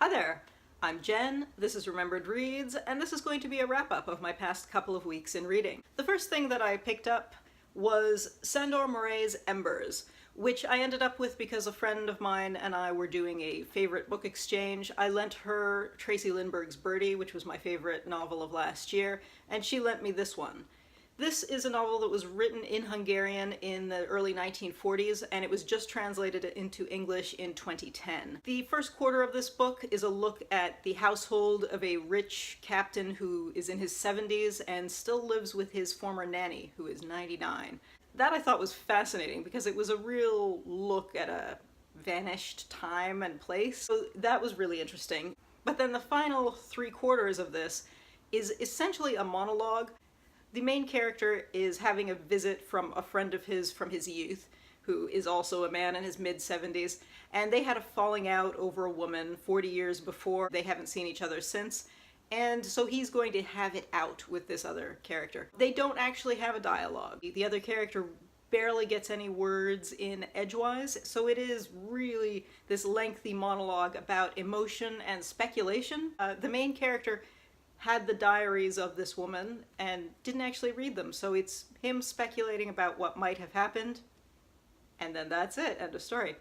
Hi there, I'm Jen, this is Remembered Reads, and this is going to be a wrap-up of my past couple of weeks in reading. The first thing that I picked up was Sándor Márai's Embers, which I ended up with because a friend of mine and I were doing a favorite book exchange. I lent her Tracy Lindbergh's Birdie, which was my favorite novel of last year, and she lent me this one. This is a novel that was written in Hungarian in the early 1940s, and it was just translated into English in 2010. The first quarter of this book is a look at the household of a rich captain who is in his 70s and still lives with his former nanny, who is 99. That I thought was fascinating because it was a real look at a vanished time and place. So that was really interesting. But then the final 3/4 of this is essentially a monologue. The main character is having a visit from a friend of his from his youth, who is also a man in his mid-70s, and they had a falling out over a woman 40 years before. They haven't seen each other since, and so he's going to have it out with this other character. They don't actually have a dialogue. The other character barely gets any words in edgewise, so it is really this lengthy monologue about emotion and speculation. The main character had the diaries of this woman and didn't actually read them, so it's him speculating about what might have happened, and then that's it, end of story.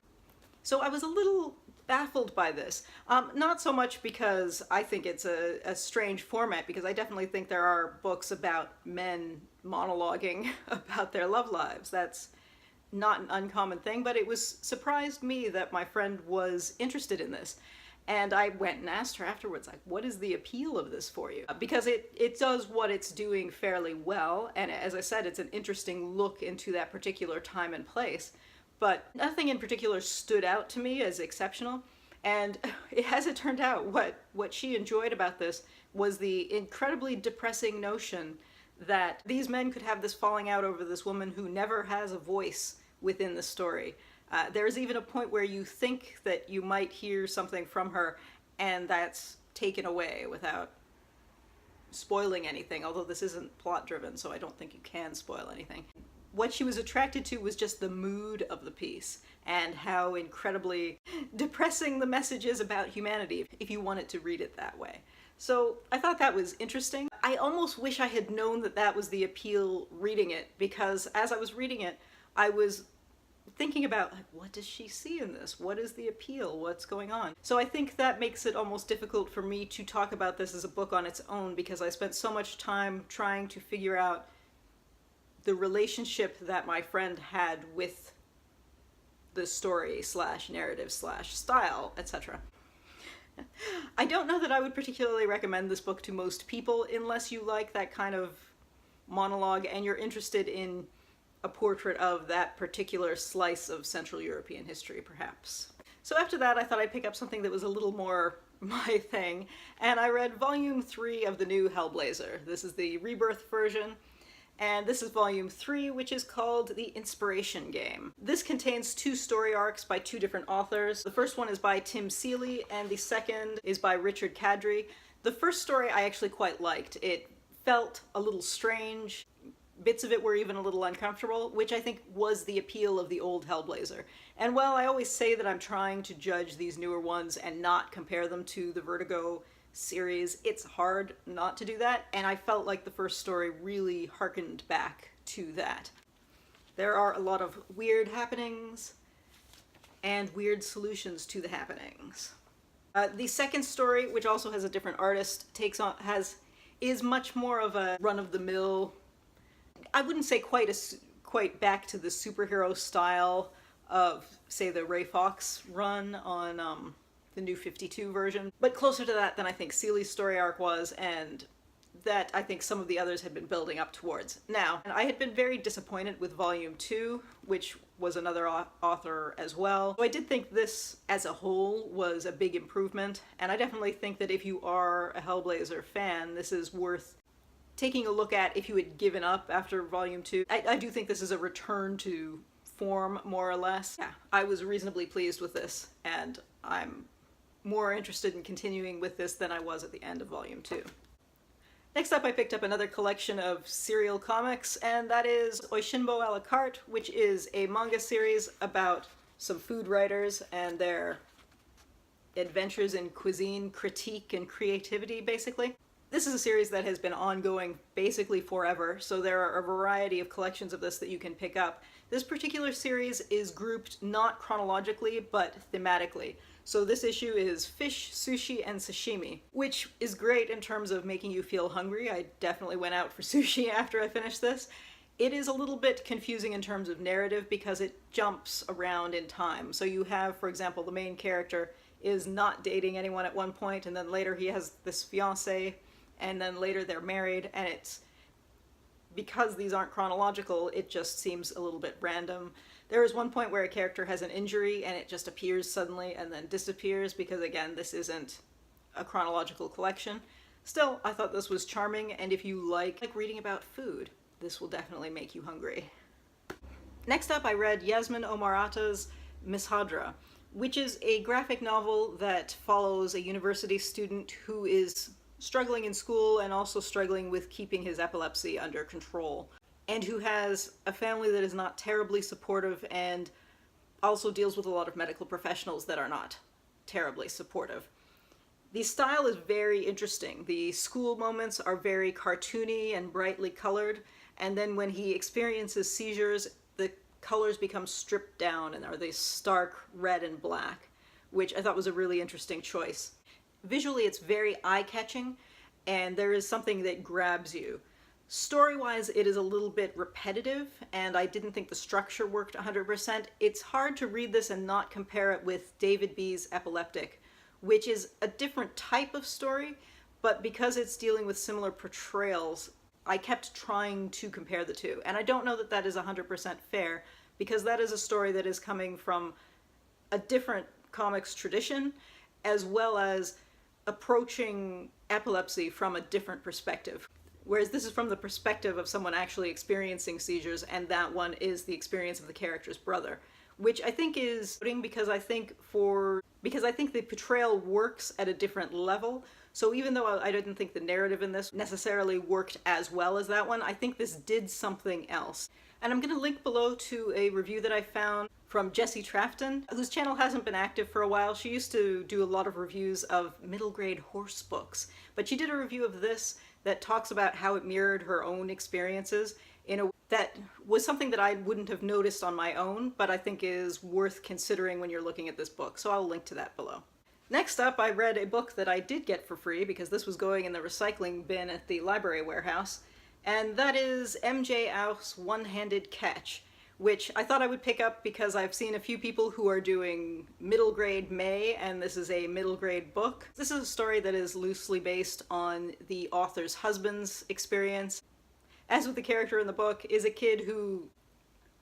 So I was a little baffled by this. Not so much because I think it's a strange format, because I definitely think there are books about men monologuing about their love lives. That's not an uncommon thing, but it surprised me that my friend was interested in this. And I went and asked her afterwards, like, what is the appeal of this for you? Because it does what it's doing fairly well, and as I said, it's an interesting look into that particular time and place, but nothing in particular stood out to me as exceptional. And as it turned out, what she enjoyed about this was the incredibly depressing notion that these men could have this falling out over this woman who never has a voice within the story. There's even a point where you think that you might hear something from her, and that's taken away without spoiling anything, although this isn't plot-driven, so I don't think you can spoil anything. What she was attracted to was just the mood of the piece, and how incredibly depressing the message is about humanity, if you wanted to read it that way. So I thought that was interesting. I almost wish I had known that that was the appeal reading it, because as I was reading it, I was thinking about, like, what does she see in this? What is the appeal? What's going on? So I think that makes it almost difficult for me to talk about this as a book on its own, because I spent so much time trying to figure out the relationship that my friend had with the story slash narrative slash style, etc. I don't know that I would particularly recommend this book to most people unless you like that kind of monologue and you're interested in a portrait of that particular slice of Central European history, perhaps. So after that, I thought I'd pick up something that was a little more my thing, and I read Volume 3 of the new Hellblazer. This is the Rebirth version, and this is Volume 3, which is called The Inspiration Game. This contains 2 story arcs by 2 different authors. The first one is by Tim Seeley, and the second is by Richard Kadrey. The first story I actually quite liked. It felt a little strange. Bits of it were even a little uncomfortable, which I think was the appeal of the old Hellblazer. And while I always say that I'm trying to judge these newer ones and not compare them to the Vertigo series, it's hard not to do that, and I felt like the first story really harkened back to that. There are a lot of weird happenings and weird solutions to the happenings. The second story, which also has a different artist, is much more of a run-of-the-mill, I wouldn't say quite back to the superhero style of, say, the Ray Fawkes run on the New 52 version, but closer to that than I think Seeley's story arc was, and that I think some of the others had been building up towards. Now, I had been very disappointed with Volume 2, which was another author as well. So I did think this as a whole was a big improvement, and I definitely think that if you are a Hellblazer fan, this is worth taking a look at if you had given up after Volume 2. I do think this is a return to form, more or less. Yeah, I was reasonably pleased with this, and I'm more interested in continuing with this than I was at the end of Volume 2. Next up, I picked up another collection of serial comics, and that is Oishinbo a la carte, which is a manga series about some food writers and their adventures in cuisine, critique, and creativity, basically. This is a series that has been ongoing basically forever, so there are a variety of collections of this that you can pick up. This particular series is grouped not chronologically, but thematically. So this issue is fish, sushi, and sashimi, which is great in terms of making you feel hungry. I definitely went out for sushi after I finished this. It is a little bit confusing in terms of narrative because it jumps around in time. So you have, for example, the main character is not dating anyone at one point, and then later he has this fiancé, and then later they're married, and it's, because these aren't chronological, it just seems a little bit random. There is one point where a character has an injury and it just appears suddenly and then disappears because, again, this isn't a chronological collection. Still, I thought this was charming, and if you like reading about food, this will definitely make you hungry. Next up, I read Iasmin Omar Ata's Miss Hadra, which is a graphic novel that follows a university student who is struggling in school and also struggling with keeping his epilepsy under control, and who has a family that is not terribly supportive and also deals with a lot of medical professionals that are not terribly supportive. The style is very interesting. The school moments are very cartoony and brightly colored, and then when he experiences seizures, the colors become stripped down and are these stark red and black, which I thought was a really interesting choice. Visually, it's very eye-catching, and there is something that grabs you. Story-wise, it is a little bit repetitive, and I didn't think the structure worked 100%. It's hard to read this and not compare it with David B's Epileptic, which is a different type of story, but because it's dealing with similar portrayals, I kept trying to compare the two. And I don't know that that is 100% fair, because that is a story that is coming from a different comics tradition, as well as approaching epilepsy from a different perspective. Whereas this is from the perspective of someone actually experiencing seizures, and that one is the experience of the character's brother, which I think is because I think the portrayal works at a different level. So even though I didn't think the narrative in this necessarily worked as well as that one, I think this did something else. And I'm going to link below to a review that I found from Jessie Trafton, whose channel hasn't been active for a while. She used to do a lot of reviews of middle grade horse books, but she did a review of this that talks about how it mirrored her own experiences in a way that was something that I wouldn't have noticed on my own, but I think is worth considering when you're looking at this book, so I'll link to that below. Next up, I read a book that I did get for free because this was going in the recycling bin at the library warehouse, and that is M.J. Auch's One-Handed Catch, which I thought I would pick up because I've seen a few people who are doing middle grade May, and this is a middle grade book. This is a story that is loosely based on the author's husband's experience. As with the character in the book, is a kid who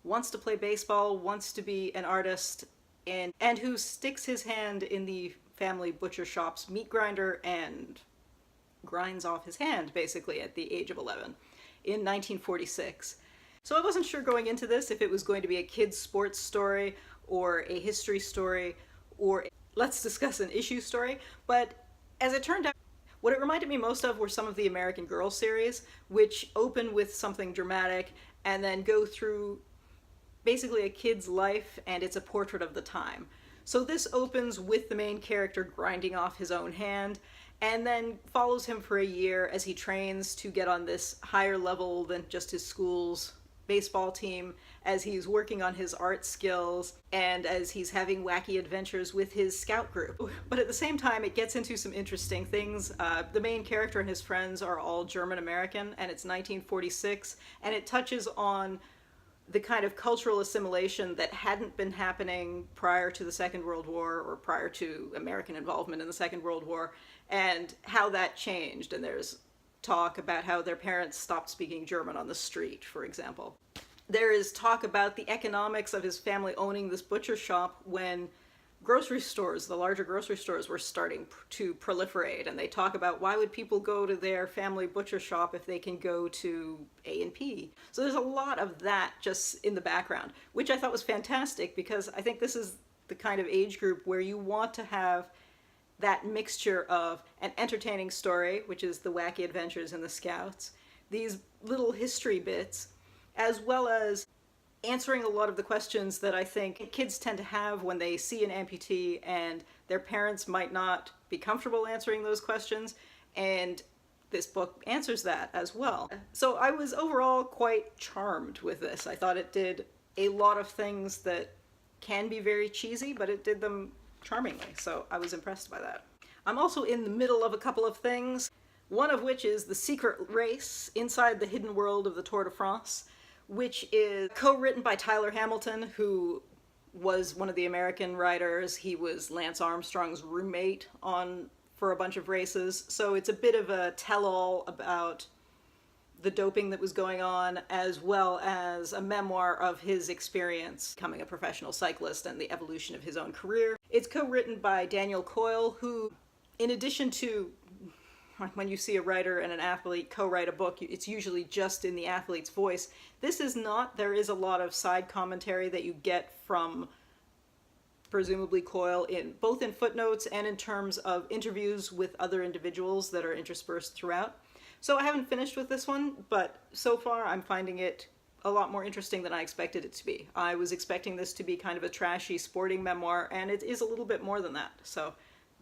wants to play baseball, wants to be an artist, and who sticks his hand in the family butcher shop's meat grinder and grinds off his hand, basically, at the age of 11 in 1946. So I wasn't sure going into this if it was going to be a kid's sports story or a history story or let's discuss an issue story, but as it turned out, what it reminded me most of were some of the American Girl series, which open with something dramatic and then go through basically a kid's life, and it's a portrait of the time. So this opens with the main character grinding off his own hand, and then follows him for a year as he trains to get on this higher level than just his school's baseball team, as he's working on his art skills and as he's having wacky adventures with his scout group. But at the same time, it gets into some interesting things. The main character and his friends are all German American, and it's 1946, and it touches on the kind of cultural assimilation that hadn't been happening prior to the Second World War or prior to American involvement in the Second World War, and how that changed. And there's talk about how their parents stopped speaking German on the street, for example. There is talk about the economics of his family owning this butcher shop when grocery stores, the larger grocery stores, were starting to proliferate, and they talk about why would people go to their family butcher shop if they can go to A&P. So there's a lot of that just in the background, which I thought was fantastic because I think this is the kind of age group where you want to have that mixture of an entertaining story, which is the wacky adventures in the Scouts, these little history bits, as well as answering a lot of the questions that I think kids tend to have when they see an amputee and their parents might not be comfortable answering those questions, and this book answers that as well. So I was overall quite charmed with this. I thought it did a lot of things that can be very cheesy, but it did them charmingly, so I was impressed by that. I'm also in the middle of a couple of things, one of which is The Secret Race Inside the Hidden World of the Tour de France, which is co-written by Tyler Hamilton, who was one of the American writers. He was Lance Armstrong's roommate for a bunch of races, so it's a bit of a tell-all about the doping that was going on, as well as a memoir of his experience becoming a professional cyclist and the evolution of his own career. It's co-written by Daniel Coyle, who, in addition to when you see a writer and an athlete co-write a book, it's usually just in the athlete's voice. This is not. There is a lot of side commentary that you get from presumably Coyle, both in footnotes and in terms of interviews with other individuals that are interspersed throughout. So I haven't finished with this one, but so far I'm finding it a lot more interesting than I expected it to be. I was expecting this to be kind of a trashy sporting memoir, and it is a little bit more than that, so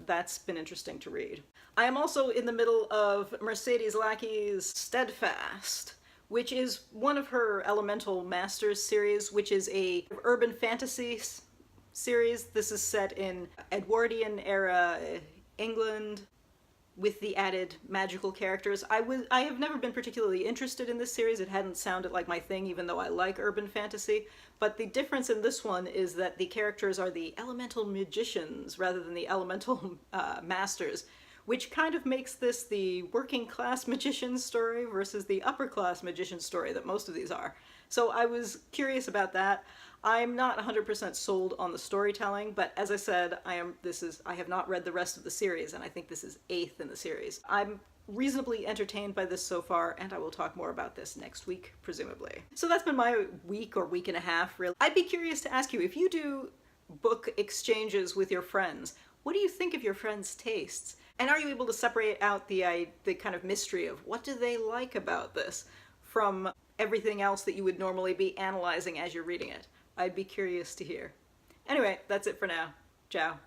that's been interesting to read. I am also in the middle of Mercedes Lackey's Steadfast, which is one of her Elemental Masters series, which is a urban fantasy series. This is set in Edwardian era England with the added magical characters. I have never been particularly interested in this series. It hadn't sounded like my thing, even though I like urban fantasy. But the difference in this one is that the characters are the elemental magicians rather than the elemental masters, which kind of makes this the working class magician story versus the upper class magician story that most of these are. So I was curious about that. I'm not 100% sold on the storytelling, but as I said, I have not read the rest of the series, and I think this is 8th in the series. I'm reasonably entertained by this so far, and I will talk more about this next week, presumably. So that's been my week or week and a half, really. I'd be curious to ask you, if you do book exchanges with your friends, what do you think of your friends' tastes? And are you able to separate out the kind of mystery of what do they like about this from everything else that you would normally be analyzing as you're reading it? I'd be curious to hear. Anyway, that's it for now. Ciao.